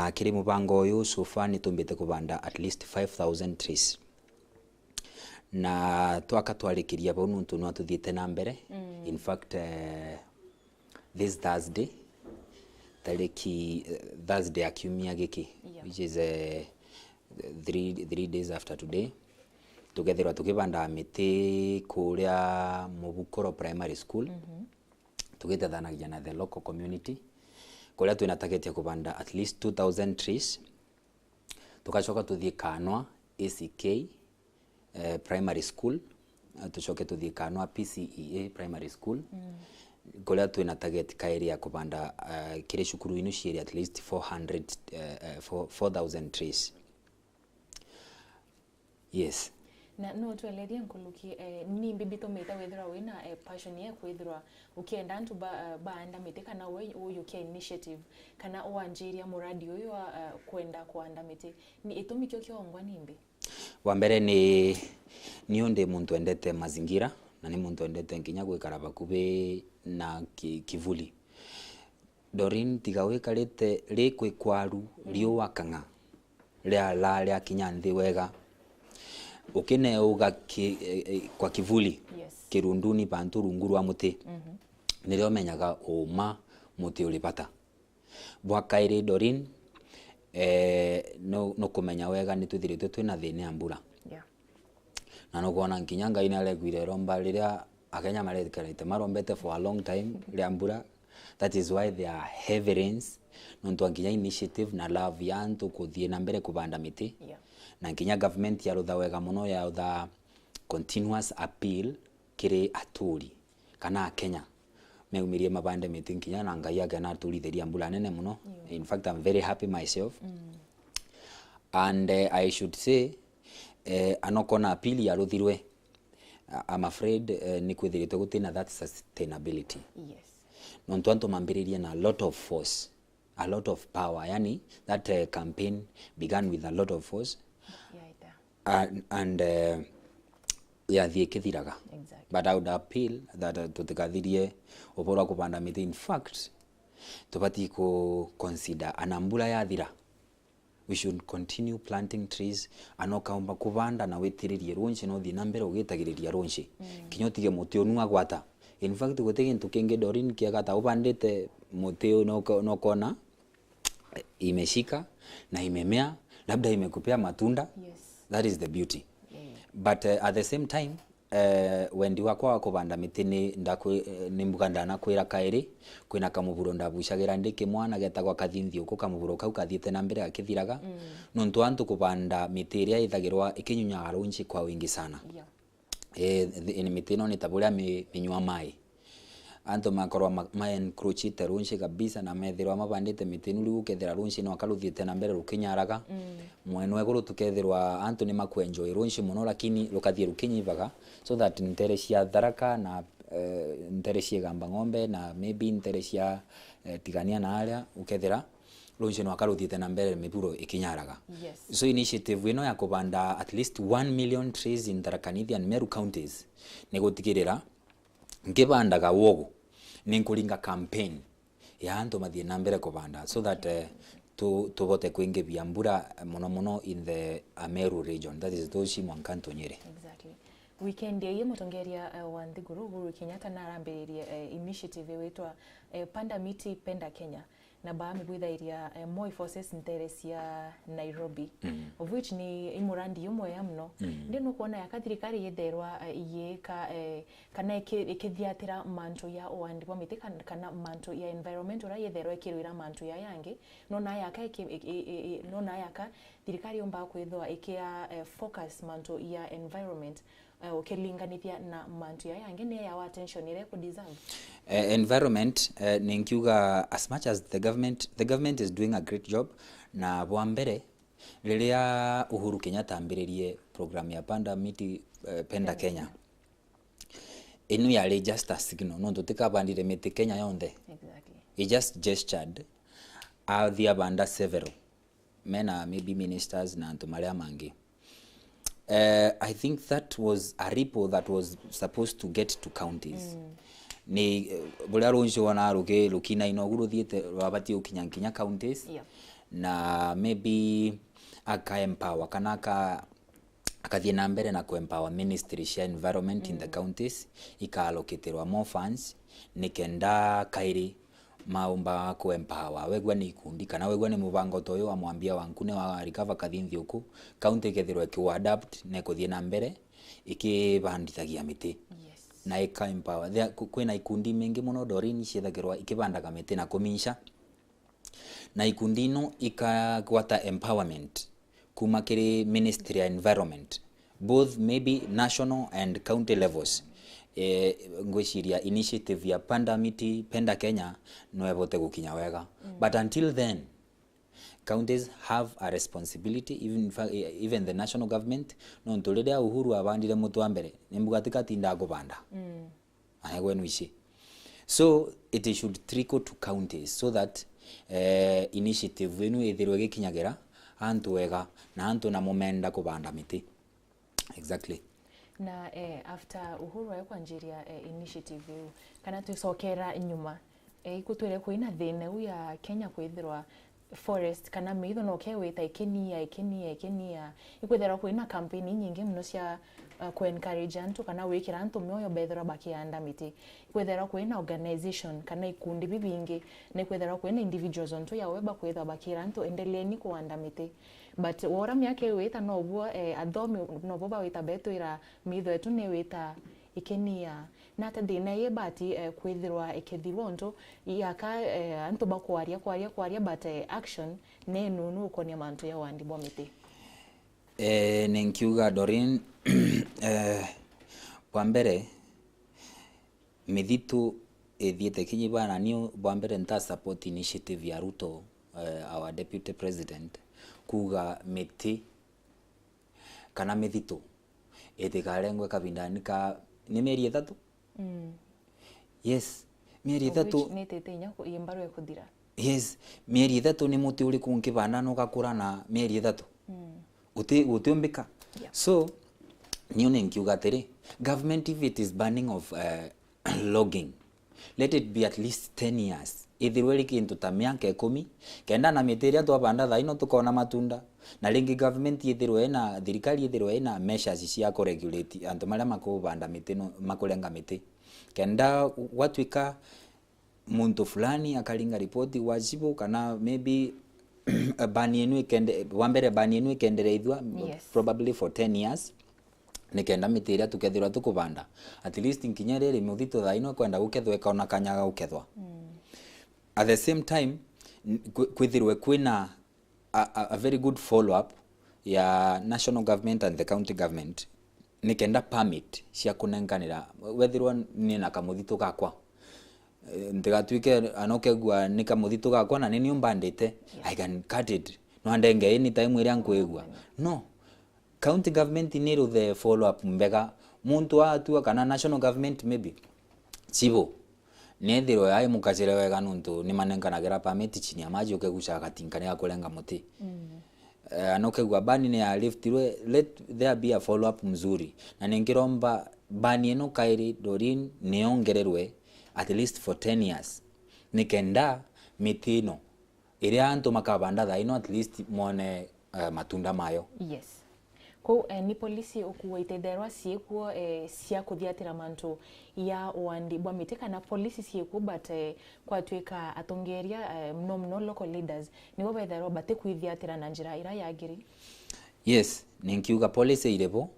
na kiri mubango uyu so far nitumbite kubanda at least 5,000 trees na twaka twarikiria bo nuntu no tuthiete na mbere. In fact this Thursday Thursday akiumia giki which is 3 days after today tugethirwa tukibanda miti kuria Mubukoro primary school tugitethanagia na the local community kuria twina target ya kubanda at least 2,000 trees. Tukachoka tuthie Kanwa ACK primary school, tuchoke tuthie Kanwa PCEA primary school kuria twina target ka area kubanda kire shukuru inu shiri at least 4,000 trees. Yes. Na no tweleria nkuluki ni mbibito meta wethera wina passion ya kwethera ukienda ntu baanda mite kana uyu ke initiative kana oanjiria muradi uyu kwenda kuanda mite ni itumikyo kiongwa nimbi. Wa mbere ni onde muntu endete mazingira na ni muntu endete nkinya gwikara bakubi na kivuli. Dorin tigawikarite rikwe kwaru riuwa kanga ria kinya nthi wega ukine uga kwa kivuli kirunduni bantu runguru wa muti nirio menyaga uma muti ulipata bwakaire Dorin no kumenya wega nituthirite twina thine ambura na no kuona nkinya Ngai ni aregwire romba riria akenya marekarite marombete for a long time ria ambura. That is why there are heavy rains nontu nkinya initiative na love ya antu kuthie na mbere kubanda miti na nkinya government ya rutha wega muno ya utha continuous appeal kiri aturi kana Kenya meumirie mabande miti nkinya na Ngai agena aturitheria mbura nene muno. In fact I'm very happy myself and I should say anokona appeal ya ruthirwe I'm afraid ni kwithirite gutina that sustainability. Nontu antu mambiririe na a lot of force, a lot of power, yani that campaign began with a lot of force and thie kithiraga. But I would appeal that tutikathirie ubora kupanda miti. In fact tubati ko consider anambula yathira we should continue planting trees anokaumba kubanda na witiririe runshi no thina mbere ugitagiriria runshi kinyotige muti onu agwata. In fact gutege ntukinge Dorin kiagata ubandite muti no kona imeshika na imemea labda imekupea matunda. That is the beauty. But at the same time when diwakwa kubanda miti ni mbuganda na kwira kairi kwina kamuburo ndabucagira ndike mwana getagwa kathinthiuku kamuburo kau kathiete na mbere akithiraga nontu antu kubanda miti iria ithagirwa ikinyunya runchi kwa wingi sana. Ni miti no ni taburia minywa mai antu makorwa encroachite runchi kabisa na methirwa mabandite miti nuri ukethira runchi no akaruthiete na mbere rukinyaraga mwenu eguru tukethirwa antu ni makuenjoy runchi muno lakini rukathie rukinyivaga so that ntere cia Tharaka na ntere cia Gamba Ng'ombe na maybe ntere cia tigania na aria ukethira runchi no akaruthiete na mbere miburo ikinyaraga. So initiative ino ya kubanda at least 1 million trees in Tharaka Nithi and Meru counties ni gutigirira ngibandaga wogo ninkuringa campaign ya antu mathie na mbere kubanda so that tubote kwingibia mbura muno in the Meru region, that is those mwankanto Nyeri. Exactly. Weekend ye mutongeria wa Nthiguru Uhuru Kenyatta na arambirie initiative wetwa panda miti penda Kenya na baami bwithairia moi forces nteresia Nairobi of which ni imurandi yumwe ya mno ndino kuona ya kathirikari yetherwa yeka kana ikithiatira manto ya oandi kwa miti kana manto ya environment ora yetherwa ikirwira manto ya yangi nona yaka thirikari yomba kwithwa ikia focus manto ya environment ukilinganithia na mantu ya yangi ni ya attention ile ku deserve. Environment ninkiuga as much as the government is doing a great job na bwa mbere riria Uhuru Kenyatta ambiririe program ya panda miti penda Kenya inu yari just a signal no tutikabandire miti Kenya yonde. He just gestured the abanda several mena maybe ministers na antumaria mangi. I think that was a ripple that was supposed to get to counties. Ni buria runshi wana ruke lukina inoguru thiete wabati ukinyankinya counties. na maybe aka empower kana akathie na mbere na ku empower ministry cia environment in the counties ikalocaterwa more funds nikenda kairi maumba ku empower wegwa ni ikundi kana wegwa ni mubango toyo wa Mwambia wa Nkune wa recover kathinthiuku county kethirwe ki adapt ne kuthie na mbere ikibandithagia miti na ika empower kwina ikundi mingi muno dorini ciethagirwa ikibandaga miti na kuminsha na ikundi no ikagwata empowerment kuma kiri ministry ya environment both maybe national and county levels ngwiciria initiative ya panda miti penda Kenya no ebote gukinya wega but until then counties have a responsibility even the national government no ntulire Uhuru abandire mutu wa mbere nimbugatika tinda kubanda ayegwenu ici so it should trickle to counties so that initiative inu ithirwe gikinyagira antu wega na antu na momenda kubanda miti exactly na after Uhuru ayekwanjiria initiative kana tusokera nyuma ikutwire kuina thina ya Kenya kwithirwa forest kana miithu no kewita ikenia ikwithira kuina campaign nyingi muno cia ku encourage antu kana wikira antu mioyo bethera bakianda miti ikwithira kuina organization kana ikundi bibingi na ikwithira kuina individuals onto ya weba kwithira bakira antu endeleeni kuanda miti but wora miake wita no bwo athomi no bwo bawita betwira mitho etu ne wita ikenia na tadina ye bati kwithirwa ikethirwa onto yaka antu bakwaria but action ne nunu ukonia mantu ya wandi bwa miti nenkiuga Dorin kwa mbere mithitu ethiete kinyibana niyo bwa mbere nta support initiative ya Ruto our deputy president kuga miti kana mithitu etikarengwe kabindani ka ni mieri 3 yes mieri 3 ni tetenya ku imbaru ya kuthira yes mieri 3 ni muti uri kunkibana no gakura na mieri 3 utiombika so nione nkiuga tere government if it is banning of logging let it be at least 10 years ithirwe kintu ta miaka 10 kenda na miteria twabanda thaino tukona matunda na lingi government ithirwe na thirikari ithirwe na measures cia ku regulate antu maria makubanda miti no makulenga miti kenda watwika muntu fulani akalinga ripoti wajibu kana maybe bani yenu ikende wambere bani yenu ikendereithwa probably for 10 years nikenda mitiria tukethirwa tukubanda at least nkinya riri muthito thaino kwenda gukethwa ikaona kanyaga gukethwa at the same time kwithirwe kwina a very good follow up ya national government and the county government nikenda permit cia kunenganira wethirwa ni na kamuthito gakwa ntigatwike anokegwa ni kamuthito gakwa na nini umbandite I can cut it no ndenge any time iria nkwigwa no county government need the follow up mbega muntu atua kana national government maybe chibo nethirwe ai mukachere wega nuntu ni manenganagira permit chini ya maji ukeguca gatinkani ya kulenga muti anokegwa bani ni ya liftirwe let there be a follow up mzuri na ningiromba bani eno kairi Dorin neongererwe at least for 10 years nikenda mitino iria antu makabanda thaino at least mone matunda mayo yes ko ni polisi okuwaitederwa siekuo cia kuthiatira mantu ya wandi bwa miti kana polisi sieku but kwatwika atongeria mno local leaders nibo betherwa bate kwithiatira na njira ira yagiri yes ninkiuga policy irebo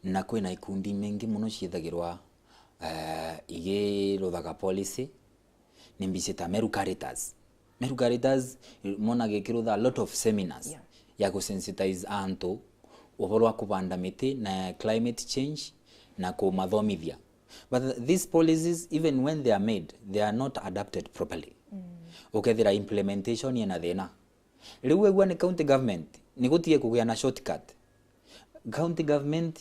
na kwina ikundi mingi muno ciethagirwa igiruthaga policy nimbicita Meru Caritas mona gekirutha a lot of seminars ya kusensitize antu uhoro wa kubanda miti na climate change na kumathomithia but these policies even when they are made they are not adapted properly ukethira implementation yana thina riu egwa ni county government ni gutie kugia na shortcut county government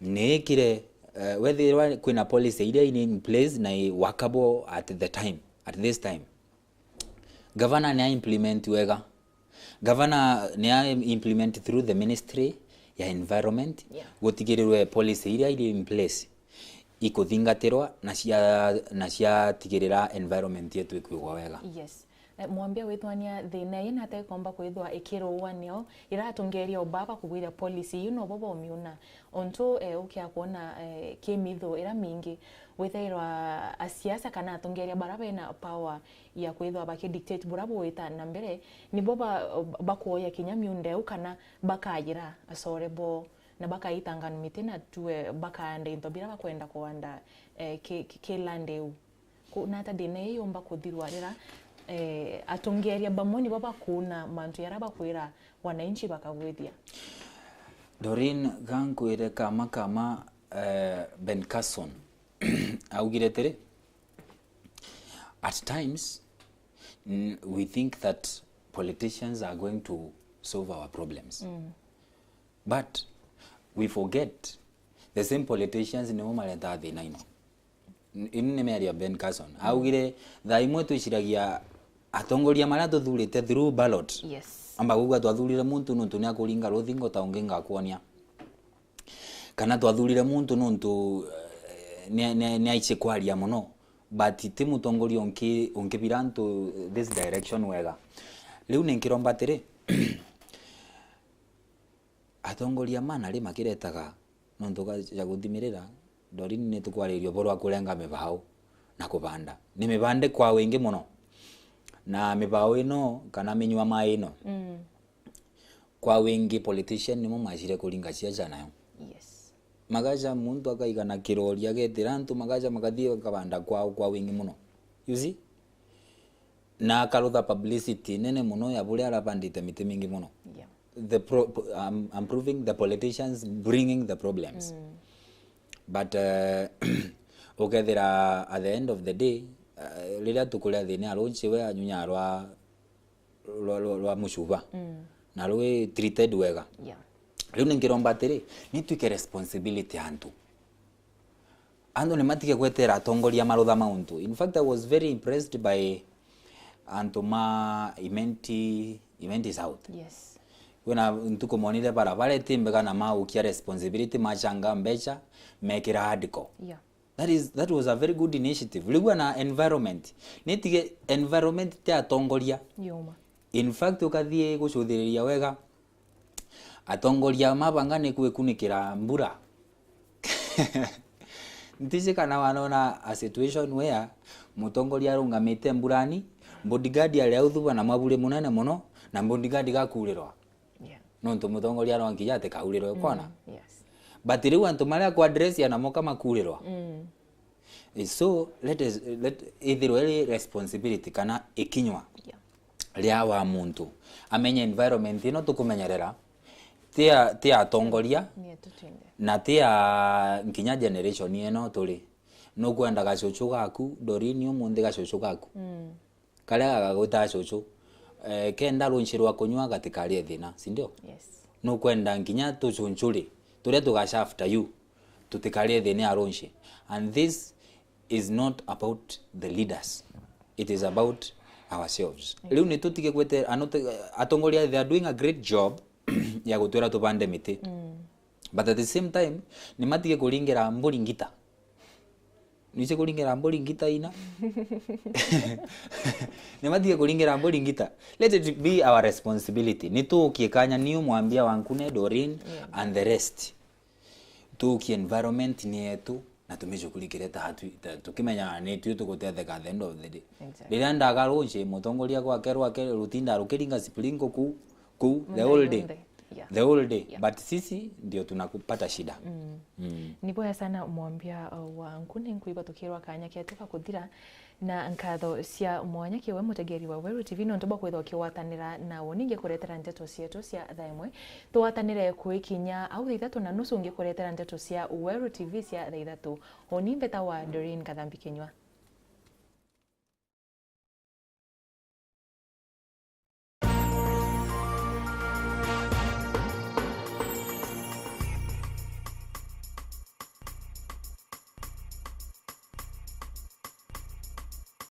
ni kire whether kwina policy iria in place na workable at this time governor ni implement wega governor ni implement through the ministry ya environment gutigirirwe policy iria in place ikuthingatirwa na cia tigirira environment yetu ikwigwa wega yes Mwambia withwania thina ina te komba kwithwa ikirwa nio iratungeria obaba kugwira policy you know bobo miuna onto ukia kuona kimitho ira mingi withairwa asiasa kana atungeria baraba ina power ya kwithwa baki dictate burabo wita na mbere ni boba bakuoya kinyamiunde ukana bakajira asorebo na bakaitangana mitina tuwe bakaanda into bira bakwenda kuanda ke landeu kuna ta dine yomba kuthirwarira atungeria bamoni baba kuna mantu yaraba kwira wananchi bakagwethia Doreen gankwire kama Ben Carson augire tere at times we think that politicians are going to solve our problems but we forget the same politicians ni maleta thina ino inu meria Ben Carson augire tha imwe twiciragia atongoria maria tuthurite through ballot amba gugwa twathurire muntu nuntu ni akuringa ruthingo ta unginga kuonia kana twathurire muntu nuntu ni aiche kwaria muno but ti mutongoria onkibira ntu this direction wega riu ninkiromba tiri atongoria mana ri makiretaga nuntu ya guthimirira Doreen ni tukwaririo borwa kurenga mibao na kubanda ni mibande kwa wingi muno na mibao ino kana minywa mai ino kwa wingi politician ni mumashire kuringa cia nayo magaja muntu akaigana kiroria getira antu magaja magathie kabanda kwa wingi muno you see na akarutha publicity nene muno ya bure arabandite miti mingi muno I'm proving the politicians bringing the problems but ukethira at the end of the day rira tukuria thini arunchi we anyunya rwa mushuba na rwe treated wega riu ningiromba atiri ni tuike responsibility antu ni matike kwetera atongoria marutha mauntu. In fact I was very impressed by antuma imenti south wena ntuko monire barabara timbe kana maukia responsibility machanga mbecha make it radical that was a very good initiative ligwa na environment nitige environment te atongoria in fact ukathie gucuthiriria wega atongoria mabangane kuikunikira mbura ntije kana wanona a situation where mutongoria rungamite mburani bodyguard aria uthuba na mabure munene muno na bodyguard gakurirwa nonto mutongoria ronki yate kaurirwa kona but riu antu maria ku address ya namo kama kurirwa so let either responsibility kana ikinywa ria wa muntu amenye environment ino tukumenyerera tia atongoria na tia nkinya generation ino tuli no kwenda gacucu gaku Doreen umundi gacucu gaku karia gagwita cucu kenda runchirwa kunywa gatikari thina si ndio no kwenda nkinya tucuncuri turia tugashafta you tutikari thina arunchi and this is not about the leaders it is about ourselves riu ni tutike kwete atongoria they are doing a great job ya gutwira tupande miti but at the same time ni matike kuringira mburi ngita niche kuringira mburi ngita ina ni matike kuringira mburi ngita let it be our responsibility ni tu kiekanya niyo Mwambia wa Nkune Doreen and the rest tu ki environment ni yetu na tumejukulikireta hatu tukimenya ni tu tukutetheka at the end of the day rira ndagarunje mutongoria kwa kerwa kere rutinda rukiringa siplingo ku the whole day but sisi ndio tunakupata shida ni boya sana Mwambia wa Nkune nkuiba tukirwa kanya kiatuka kuthira na nkatho cia mwanya kiwe mutegeri wa Meru TV no ntoba kwetho kiwatanira na woninge kuretera nteto cietu cia thaimwe tuwatanire kuikinya au ithatu na nusu nge kuretera nteto cia Meru TV cia ithatu oni mbeta wa Doreen Kathambi Kinywa.